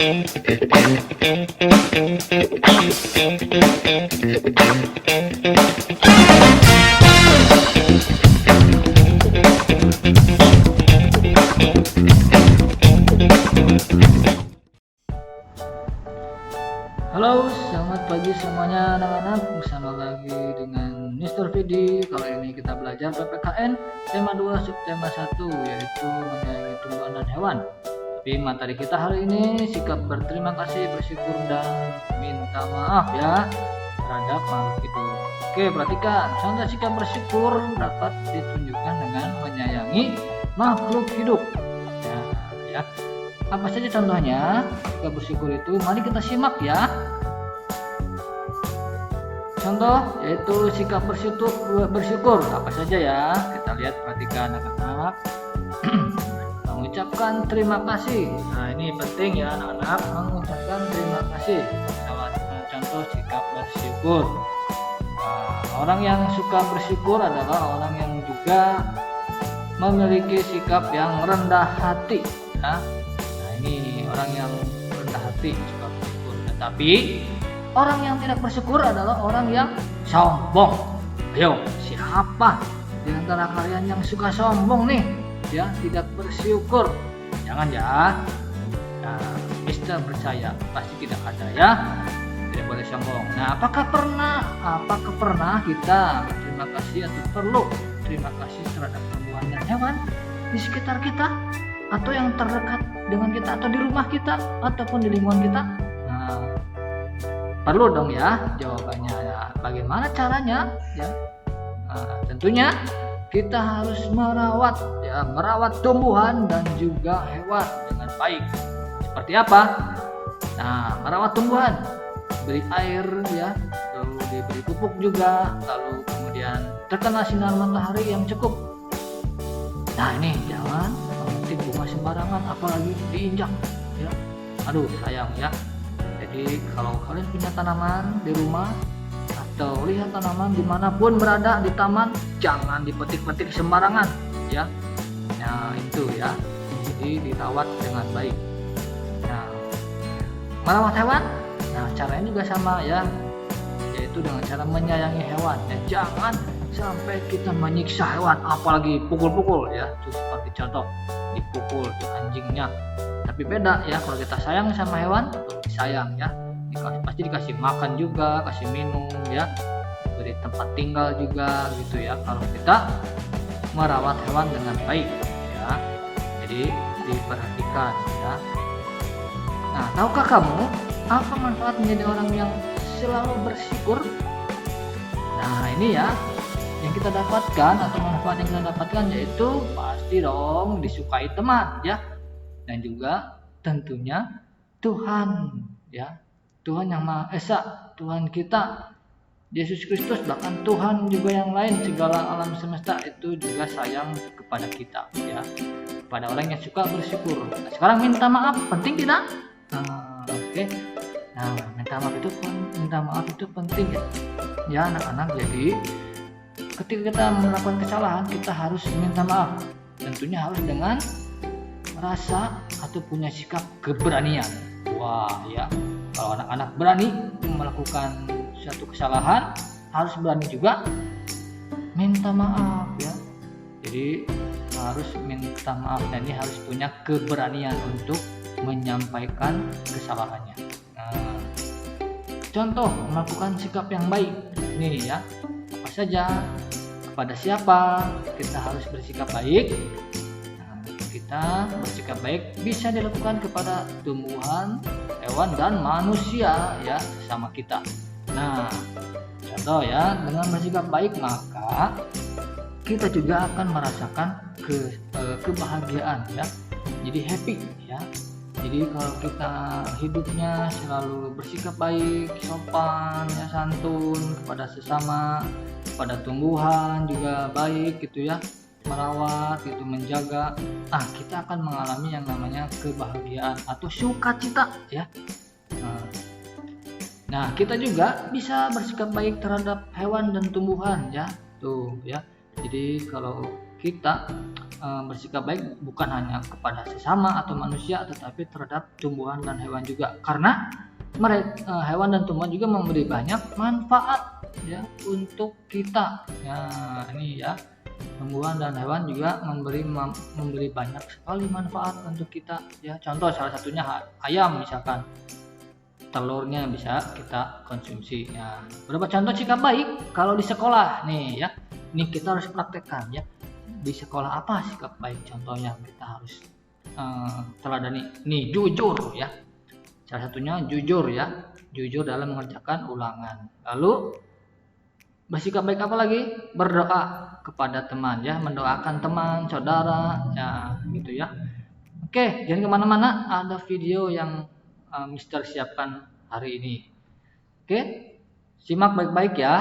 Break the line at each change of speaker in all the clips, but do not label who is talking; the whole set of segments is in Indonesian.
Halo, selamat pagi semuanya anak-anak. Bersama lagi dengan Mr. Vidi. Kali ini kita belajar PPKN tema 2 subtema 1, yaitu menyayangi tumbuhan dan hewan. Tapi materi kita hari ini sikap berterima kasih, bersyukur, dan minta maaf ya terhadap makhluk hidup. Oke, perhatikan. Contoh sikap bersyukur dapat ditunjukkan dengan menyayangi makhluk hidup. Ya. Apa saja contohnya sikap bersyukur itu? Mari kita simak ya. Contoh yaitu sikap bersyukur apa saja ya? Kita lihat, perhatikan anak-anak. Mengucapkan terima kasih. Nah, ini penting ya anak-anak, mengucapkan terima kasih. Salah satu contoh sikap bersyukur. Nah, orang yang suka bersyukur adalah orang yang juga memiliki sikap yang rendah hati ya. Ini orang yang rendah hati suka bersyukur. Tetapi orang yang tidak bersyukur adalah orang yang sombong. Ayo, siapa di antara kalian yang suka sombong nih? Ya, tidak bersyukur. Jangan ya. Nah, Mister percaya pasti tidak ada ya. Tidak boleh sombong. Nah, apakah pernah kita berterima kasih atau perlu terima kasih terhadap tumbuhan dan hewan di sekitar kita? Atau yang terdekat dengan kita, atau di rumah kita, ataupun di lingkungan kita? Nah, perlu dong ya jawabannya ya. Bagaimana caranya ya? Nah, tentunya kita harus merawat tumbuhan dan juga hewan dengan baik. Seperti apa? Nah, merawat tumbuhan, beri air ya, lalu diberi pupuk juga, lalu kemudian terkena sinar matahari yang cukup. Nah, ini jangan bunga sembarangan, apalagi diinjak ya. Aduh, sayang ya. Jadi kalau kalian punya tanaman di rumah atau lihat tanaman dimanapun berada di taman, jangan dipetik-petik sembarangan ya. Nah, itu ya. Jadi dirawat dengan baik. Nah, merawat hewan, nah caranya juga sama ya, yaitu dengan cara menyayangi hewan. Jangan sampai kita menyiksa hewan, apalagi pukul-pukul ya. Itu seperti contoh dipukul tuh anjingnya. Tapi beda ya, kalau kita sayang sama hewan, disayang ya, pasti dikasih makan juga, kasih minum ya, beri tempat tinggal juga gitu ya, kalau kita merawat hewan dengan baik ya. Jadi diperhatikan ya. Nah, tahukah kamu apa manfaat menjadi orang yang selalu bersyukur? Nah, ini ya yang kita dapatkan, atau manfaat yang kita dapatkan, yaitu pasti dong disukai teman ya, dan juga tentunya Tuhan ya, Tuhan yang Maha Esa, Tuhan kita Yesus Kristus, bahkan Tuhan juga yang lain, segala alam semesta itu juga sayang kepada kita ya, kepada orang yang suka bersyukur. Nah, sekarang minta maaf penting tidak? Oke. Nah, minta maaf itu penting ya anak-anak. Jadi ketika kita melakukan kesalahan, kita harus minta maaf. Tentunya harus dengan rasa atau punya sikap keberanian. Wah ya, kalau anak-anak berani melakukan suatu kesalahan, harus berani juga minta maaf ya. Jadi harus minta maaf, dan ini harus punya keberanian untuk menyampaikan kesalahannya. Nah, contoh melakukan sikap yang baik nih ya, apa saja, kepada siapa kita harus bersikap baik. Nah, kita bersikap baik bisa dilakukan kepada tumbuhan, hewan, dan manusia ya, sama kita. Nah, contoh ya, dengan bersikap baik maka kita juga akan merasakan kebahagiaan ya, jadi happy ya. Jadi kalau kita hidupnya selalu bersikap baik, sopan, ya, santun kepada sesama, kepada tumbuhan juga baik gitu ya, merawat gitu, menjaga, kita akan mengalami yang namanya kebahagiaan atau sukacita ya. Nah, kita juga bisa bersikap baik terhadap hewan dan tumbuhan ya, tuh ya. Jadi kalau kita bersikap baik bukan hanya kepada sesama atau manusia, tetapi terhadap tumbuhan dan hewan juga, karena mereka hewan dan tumbuhan juga memberi banyak manfaat ya untuk kita ya. Ini ya, tumbuhan dan hewan juga memberi banyak sekali manfaat untuk kita ya. Contoh salah satunya ayam, misalkan telurnya bisa kita konsumsi ya. Beberapa contoh sikap baik kalau di sekolah nih ya, ini kita harus praktekkan ya. Di sekolah apa sikap baik contohnya kita harus teladani nih, jujur ya, salah satunya jujur ya, jujur dalam mengerjakan ulangan. Lalu bersikap baik apa lagi? Berdoa kepada teman ya, mendoakan teman, saudara ya gitu ya. Oke, jangan kemana-mana, ada video yang Mister siapkan hari ini. Oke, simak baik-baik ya.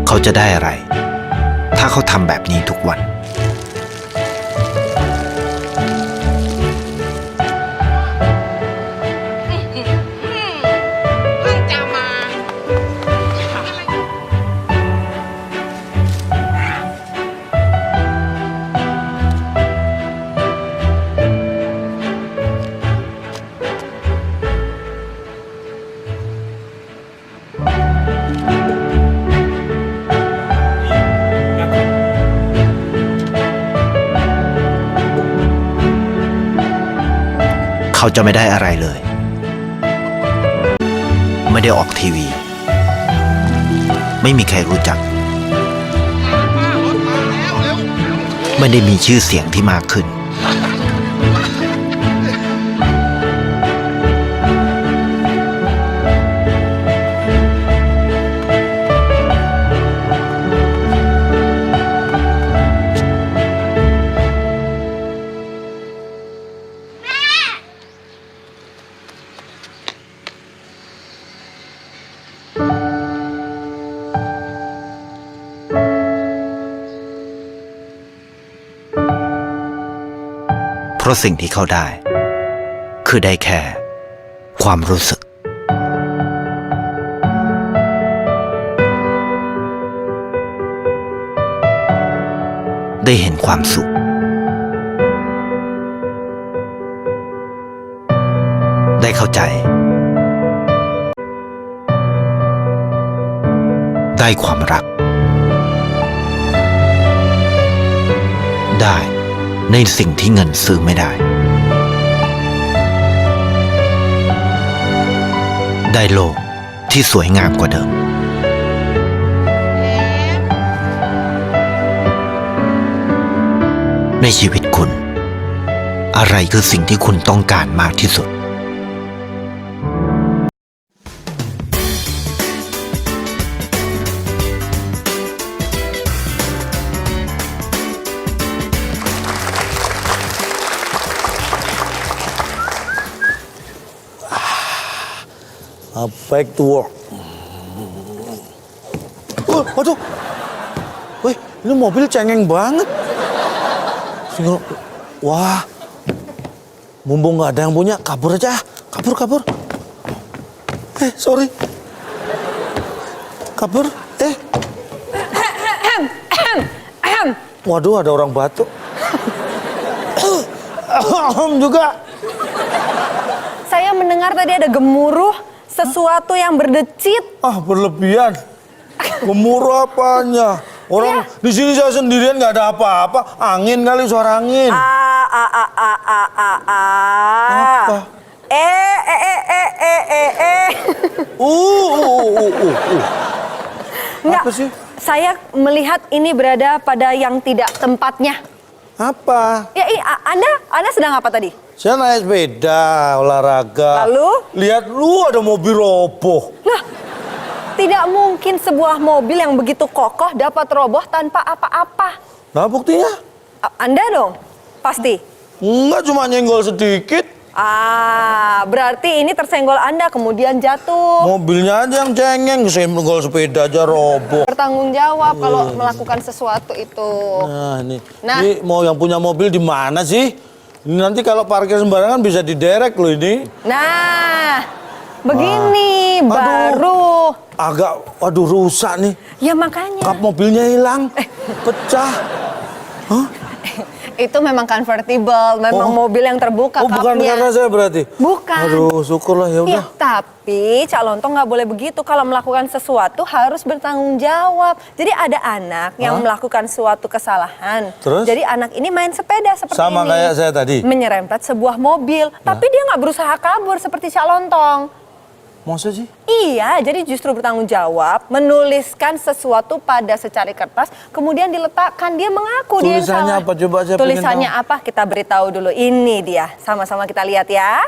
เขาจะได้อะไรถ้าเขาทำแบบนี้ทุกวันเขาจะไม่ได้อะไรเลยไม่ได้ออกทีวีไม่มีใครรู้จักไม่ได้มีชื่อเสียงที่มากขึ้นเพราะสิ่งที่เขาได้คือได้แค่ความรู้สึกได้เห็นความสุขได้เข้าใจได้ความรักได้ในสิ่งที่เงินซื้อไม่ได้ได้โลกที่สวยงามกว่าเดิมในชีวิตคุณอะไรคือสิ่งที่คุณต้องการมากที่สุด
Baik tua. Waduh. Wih, ini mobil cengeng banget. Wah. Mumpung nggak ada yang punya, kabur aja. Kabur. Sorry. Kabur. Waduh, ada orang batuk. Juga.
Saya mendengar tadi ada gemuruh, sesuatu yang berdecit.
Berlebihan. Gemuruh apanya? Orang di sini saya sendirian nggak ada apa-apa. Angin kali, suara angin. Apa?
Enggak,
Apa sih?
saya melihat ini berada pada yang tidak tempatnya.
Apa?
Ya, Anda sedang apa tadi?
Saya naik sepeda, olahraga.
Lalu?
Lihat lu ada mobil roboh.
Lah, tidak mungkin sebuah mobil yang begitu kokoh dapat roboh tanpa apa-apa.
Nah buktinya?
Anda dong, pasti.
Enggak, cuma nyenggol sedikit.
Berarti ini tersenggol Anda kemudian jatuh.
Mobilnya aja yang cengeng, senggol sepeda aja roboh.
Bertanggung jawab kalau melakukan sesuatu itu.
Nah ini,
Nah.
ini mau yang punya mobil di mana sih? Ini nanti kalau parkir sembarangan bisa diderek loh ini.
Nah, begini
Aduh.
baru.
Aduh rusak nih.
Ya makanya.
Kap mobilnya hilang, pecah.
Itu memang convertible, memang mobil yang terbuka
Oh bukan
kapnya.
karena saya berarti?
Bukan.
Aduh syukurlah ya
Ya,
udah.
tapi Cak Lontong nggak boleh begitu. Kalau melakukan sesuatu harus bertanggung jawab. Jadi ada anak yang melakukan suatu kesalahan.
Terus?
Jadi anak ini main sepeda seperti
Sama
ini.
kayak saya tadi.
Menyerempet sebuah mobil. Tapi dia nggak berusaha kabur seperti Cak Lontong.
Masa sih?
Iya, jadi justru bertanggung jawab, menuliskan sesuatu pada secari kertas, kemudian diletakkan. Dia mengaku dia yang
Tulisannya
salah.
apa? Coba saya pengen
Tulisannya apa? Kita beritahu dulu. Ini dia. Sama-sama kita lihat ya.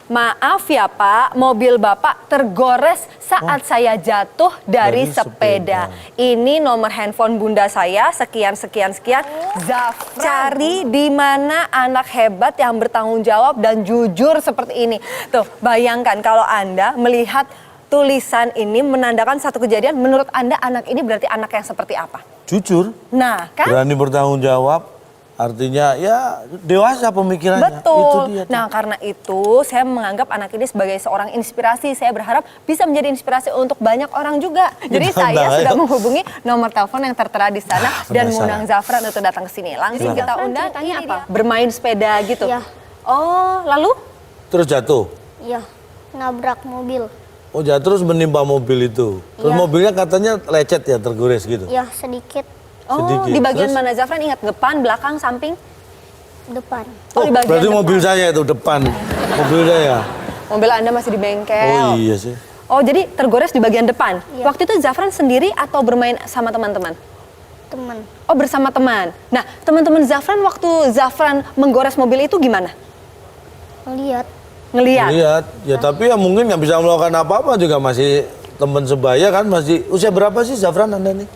Maaf ya Pak, mobil Bapak tergores saat saya jatuh dari
Dari
sepeda.
sepeda.
Ini nomor handphone bunda saya, sekian. Zafran. Cari di mana anak hebat yang bertanggung jawab dan jujur seperti ini. Tuh, bayangkan kalau Anda melihat tulisan ini menandakan satu kejadian, menurut Anda anak ini berarti anak yang seperti apa?
Jujur,
Nah, kan?
berani bertanggung jawab, artinya ya dewasa pemikirannya. Itu
Betul.
dia tuh.
Nah, karena itu saya menganggap anak ini sebagai seorang inspirasi. Saya berharap bisa menjadi inspirasi untuk banyak orang juga. Jadi saya
Nah,
sudah
ayo.
menghubungi nomor telepon yang tertera di sana dan
penasaran.
mengundang Zafran untuk datang ke sini. Langsung
Silakan.
kita undang.
Ceritanya
Ini
apa?
dia. Bermain sepeda gitu.
Iya.
Oh, lalu?
Terus jatuh.
Iya, nabrak mobil.
Oh jatuh terus menimpa mobil itu. Terus
Iya.
mobilnya katanya lecet ya, tergores gitu.
Ya, sedikit
Oh,
Sedikit.
di bagian
Terus?
mana Zafran? Ingat depan, belakang, samping?
depan.
Oh, di bagian
berarti
depan.
mobil saya itu depan. Mobil saya.
Mobil Anda masih di bengkel.
Oh iya sih.
Oh, jadi tergores di bagian depan.
Iya.
Waktu itu Zafran sendiri atau bermain sama teman-teman?
Teman.
Oh, bersama teman. Nah, teman-teman Zafran waktu Zafran menggores mobil itu gimana?
Lihat.
Ngeliat?
Lihat, ya tapi ya mungkin nggak bisa melakukan apa-apa juga masih teman sebaya kan masih usia berapa sih Zafran Anda nih?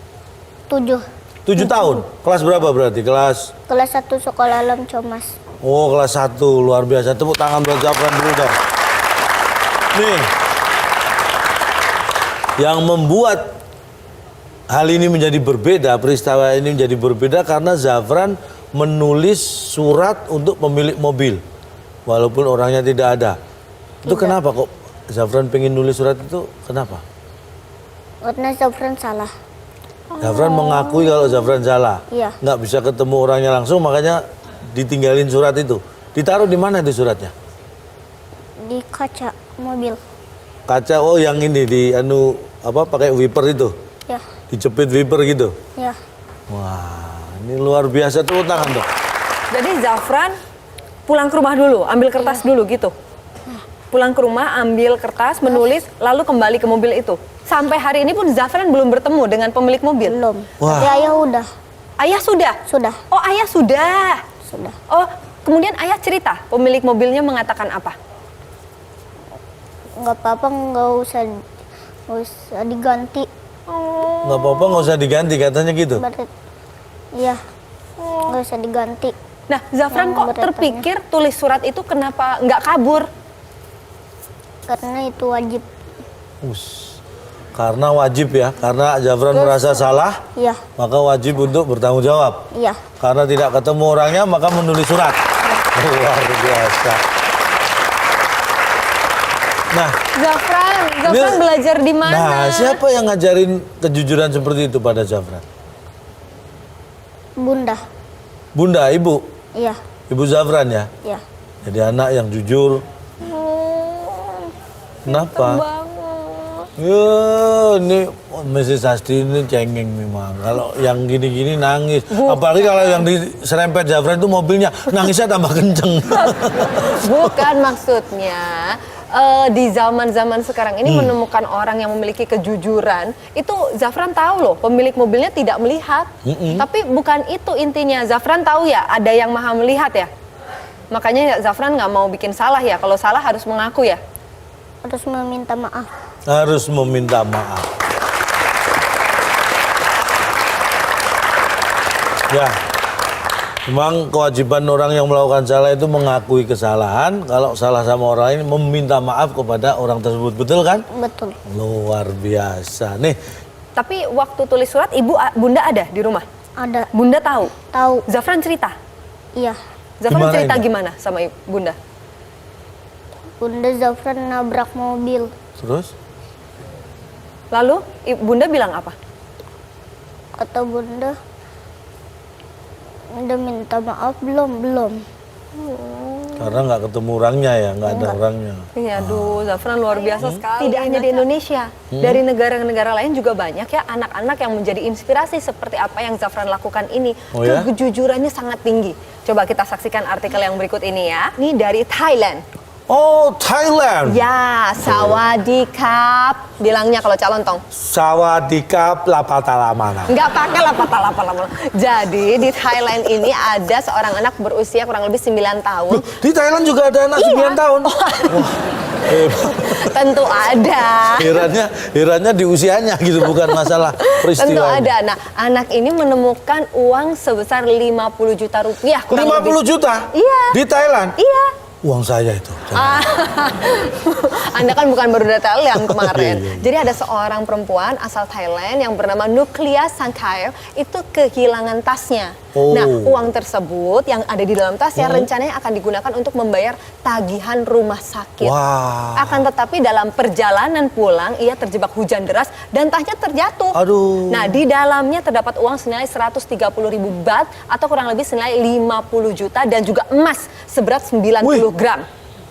7.
7 tahun. Kelas berapa berarti? Kelas
Kelas 1 sekolah alam Comas.
Oh kelas 1 luar biasa. Tepuk tangan buat Zafran dulu dong. Nih, yang membuat hal ini menjadi berbeda, peristiwa ini menjadi berbeda karena Zafran menulis surat untuk pemilik mobil, walaupun orangnya tidak ada. Itu kenapa kok Zafran pengen nulis surat itu? Kenapa?
Karena Zafran salah.
Zafran mengakui kalau Zafran salah.
Iya.
Nggak bisa ketemu orangnya langsung, makanya ditinggalin surat itu. Ditaruh di mana itu suratnya?
Di kaca mobil.
Kaca, oh yang ini di pakai wiper itu.
Ya,
Dijepit wiper gitu.
ya.
Wah, ini luar biasa, tepuk tangan dong.
Jadi Zafran pulang ke rumah dulu, ambil kertas dulu gitu? Pulang ke rumah, ambil kertas, menulis, lalu kembali ke mobil itu? Sampai hari ini pun Zafran belum bertemu dengan pemilik mobil?
Belum.
Wah.
Tapi ayah udah.
Ayah sudah?
Sudah.
Oh, ayah sudah?
Sudah.
Oh, kemudian ayah cerita, pemilik mobilnya mengatakan apa?
Nggak apa-apa, nggak usah diganti.
Nggak apa-apa, nggak usah diganti, katanya gitu.
Berarti, iya. Nggak usah diganti.
Nah, Zafran
Yang
kok
beratnya.
terpikir tulis surat itu kenapa nggak kabur?
Karena itu wajib.
Karena wajib ya, karena Zafran merasa salah,
Iya,
maka wajib untuk bertanggung jawab.
iya.
Karena tidak ketemu orangnya, maka menulis surat. Luar biasa. Nah,
Zafran
Ini-
belajar di mana?
nah siapa yang ngajarin kejujuran seperti itu pada Zafran?
Bunda.
Bunda, ibu?
Iya,
Ibu Zafran ya?
iya.
Jadi anak yang jujur. Kenapa? Ya, ini Mrs. Asti ini cengeng memang. Kalau yang gini-gini nangis. Apalagi kalau yang diserempet Zafran itu mobilnya, nangisnya tambah kenceng.
Bukan maksudnya di zaman-zaman sekarang ini menemukan orang yang memiliki kejujuran, itu Zafran tahu loh pemilik mobilnya tidak melihat. Tapi bukan itu intinya. Zafran tahu ya ada yang maha melihat ya. Makanya Zafran nggak mau bikin salah ya. Kalau salah harus mengaku ya.
Harus meminta maaf.
Harus meminta maaf. Ya, memang kewajiban orang yang melakukan salah itu mengakui kesalahan. Kalau salah sama orang lain, meminta maaf kepada orang tersebut. Betul kan?
Betul.
Luar biasa. Nih,
Tapi waktu tulis surat, bunda ada di rumah?
Ada.
Bunda tahu?
Tahu.
Zafran cerita?
Iya.
Zafran
Gimana
cerita
ini?
gimana sama bunda?
Bunda Zafran nabrak mobil.
terus?
Lalu bunda bilang apa?
Kata bunda, udah minta maaf belum?
Karena nggak ketemu orangnya ya, nggak ada orangnya.
Iya, aduh, Zafran luar biasa sekali. Tidak hanya di Indonesia, dari negara-negara lain juga banyak ya anak-anak yang menjadi inspirasi seperti apa yang Zafran lakukan ini.
Oh ya?
Kejujurannya sangat tinggi. Coba kita saksikan artikel yang berikut ini ya. Ini dari Thailand.
Oh, Thailand.
Ya, sawadikap. Bilangnya kalau calon tong.
Sawadikap lapatalamana.
Nggak pakai lapa-lapa. Jadi di Thailand ini ada seorang anak berusia kurang lebih 9 tahun.
Di Thailand juga ada anak 9 tahun. Wah, hebat.
Tentu ada.
Herannya di usianya gitu, bukan masalah peristiwa.
Tentu ada. Nah, anak ini menemukan uang sebesar 50 juta rupiah. kurang
50
lebih.
juta?
Iya.
Di Thailand?
Iya.
Uang saya itu.
Anda kan bukan baru datang yang kemarin.
Iya.
Jadi ada seorang perempuan asal Thailand yang bernama Nuklia Sangkail itu kehilangan tasnya.
Oh.
Nah, uang tersebut yang ada di dalam tasnya rencananya akan digunakan untuk membayar tagihan rumah sakit.
Wah.
Akan tetapi dalam perjalanan pulang ia terjebak hujan deras dan tasnya terjatuh.
Aduh.
Nah, di dalamnya terdapat uang senilai 130.000 baht atau kurang lebih senilai 50 juta dan juga emas seberat 90 gram.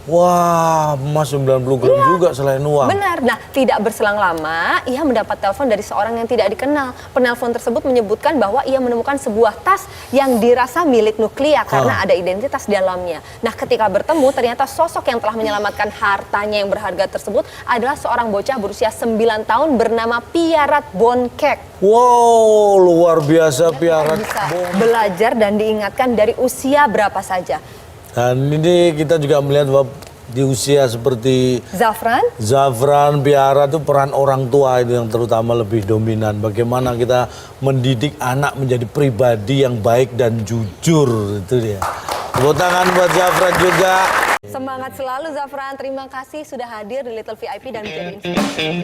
Wah, emas 90 gram juga selain uang.
Benar. Nah, tidak berselang lama, ia mendapat telepon dari seorang yang tidak dikenal. Penelpon tersebut menyebutkan bahwa ia menemukan sebuah tas yang dirasa milik Nuklia karena ada identitas di dalamnya. Nah, ketika bertemu, ternyata sosok yang telah menyelamatkan hartanya yang berharga tersebut adalah seorang bocah berusia 9 tahun bernama Piarat Bonkek.
Wow, luar biasa Piarat.
Bisa belajar dan diingatkan dari usia berapa saja.
Dan ini kita juga melihat bahwa di usia seperti Zafran, Piara itu peran orang tua itu yang terutama lebih dominan. Bagaimana kita mendidik anak menjadi pribadi yang baik dan jujur, itu dia. Tepuk tangan buat Zafran juga.
Semangat selalu Zafran, terima kasih sudah hadir di Little VIP dan menjadi inspirasi.